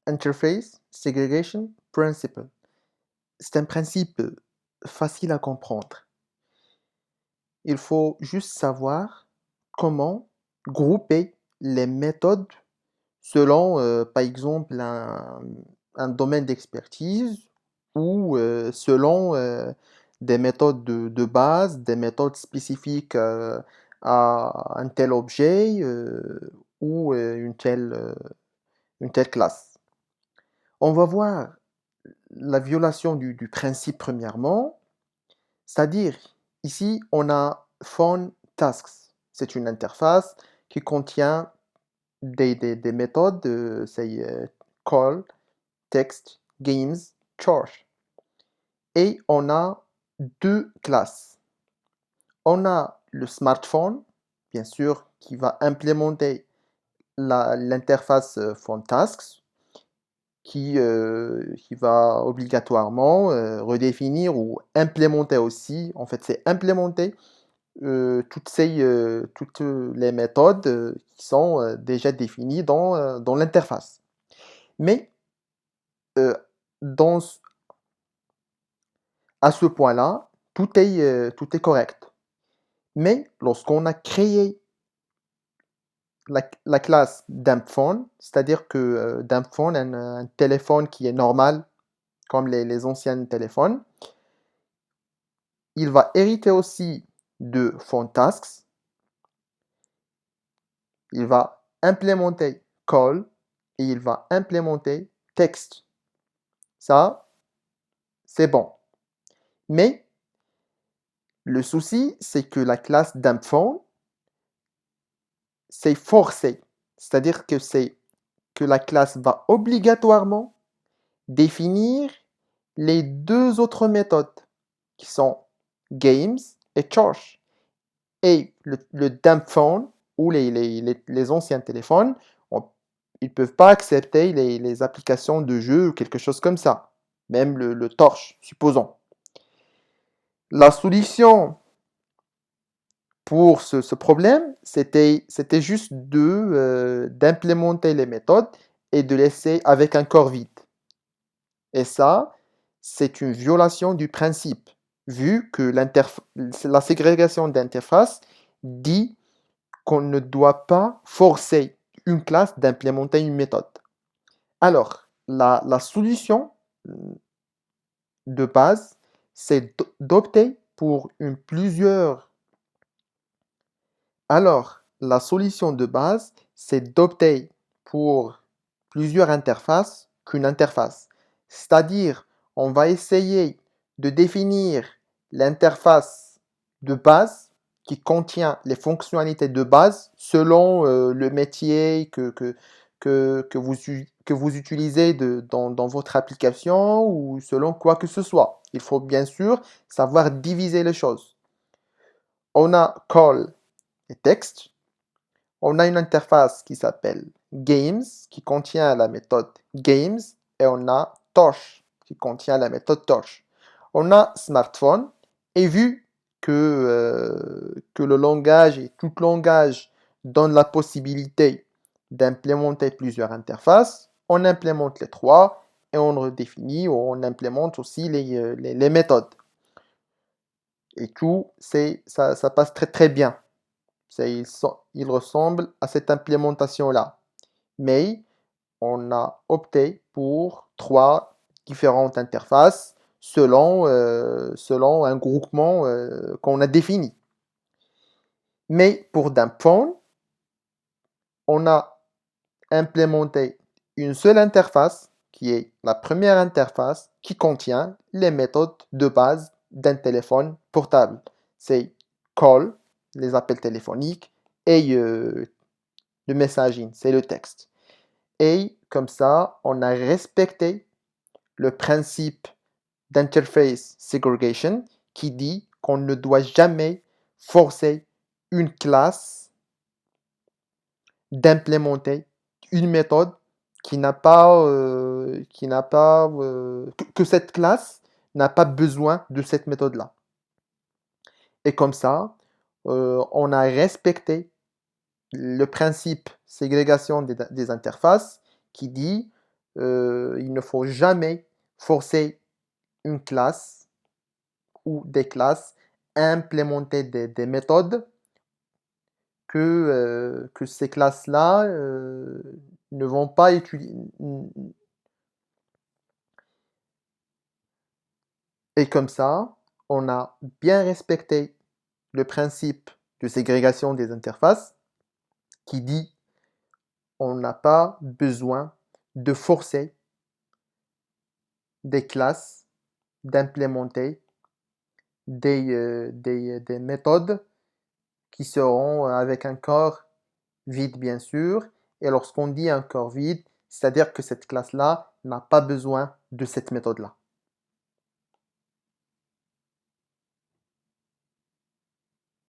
Interface Segregation Principle. C'est un principe facile à comprendre. Il faut juste savoir comment grouper les méthodes selon, par exemple, un domaine d'expertise ou selon des méthodes de base, des méthodes spécifiques à un tel objet ou une telle classe. On va voir la violation du principe premièrement, c'est-à-dire ici on a phone tasks. C'est une interface qui contient des méthodes, c'est call, text, games, charge. Et on a deux classes. On a le smartphone, bien sûr, qui va implémenter l'interface phone tasks, qui va obligatoirement redéfinir ou implémenter aussi, en fait c'est implémenter toutes les méthodes qui sont déjà définies dans l'interface. Mais euh, dans, à ce point-là, tout est correct. Mais lorsqu'on a créé la classe d'Ampphone, c'est-à-dire que d'Ampphone, un téléphone qui est normal, comme les anciens téléphones, il va hériter aussi de PhoneTasks. Il va implémenter call et il va implémenter text. Ça, c'est bon. Mais le souci, c'est que la classe d'Ampphone, c'est forcé. C'est-à-dire que la classe va obligatoirement définir les deux autres méthodes qui sont games et charge. Et le dump phone ou les anciens téléphones, ils ne peuvent pas accepter les applications de jeu ou quelque chose comme ça. Même le torche, supposons. La solution pour ce problème, c'était juste d'implémenter les méthodes et de laisser avec un corps vide. Et ça, c'est une violation du principe, vu que la ségrégation d'interface dit qu'on ne doit pas forcer une classe d'implémenter une méthode. Alors, la solution de base, c'est d'opter pour plusieurs. Alors, la solution de base, c'est d'opter pour plusieurs interfaces qu'une interface. C'est-à-dire, on va essayer de définir l'interface de base qui contient les fonctionnalités de base selon le métier que vous utilisez dans votre application ou selon quoi que ce soit. Il faut bien sûr savoir diviser les choses. On a call et text. On a une interface qui s'appelle games, qui contient la méthode games, et on a torch, qui contient la méthode torch. On a smartphone, et vu que le langage et tout langage donne la possibilité d'implémenter plusieurs interfaces, on implémente les trois et on redéfinit ou on implémente aussi les méthodes. Et tout, ça passe très très bien. Il ressemble à cette implémentation-là. Mais on a opté pour trois différentes interfaces selon un groupement qu'on a défini. Mais pour Dampphone, on a implémenté une seule interface qui est la première interface qui contient les méthodes de base d'un téléphone portable. C'est call, les appels téléphoniques, et le messaging, c'est le texte. Et comme ça, on a respecté le principe d'interface segregation qui dit qu'on ne doit jamais forcer une classe d'implémenter une méthode que cette classe n'a pas besoin de cette méthode-là. Et comme ça, on a respecté le principe ségrégation des interfaces qui dit il ne faut jamais forcer une classe ou des classes à implémenter des méthodes que ces classes-là ne vont pas utiliser. Et comme ça, on a bien respecté le principe de ségrégation des interfaces qui dit on n'a pas besoin de forcer des classes d'implémenter des méthodes qui seront avec un corps vide, bien sûr. Et lorsqu'on dit un corps vide, c'est-à-dire que cette classe-là n'a pas besoin de cette méthode-là.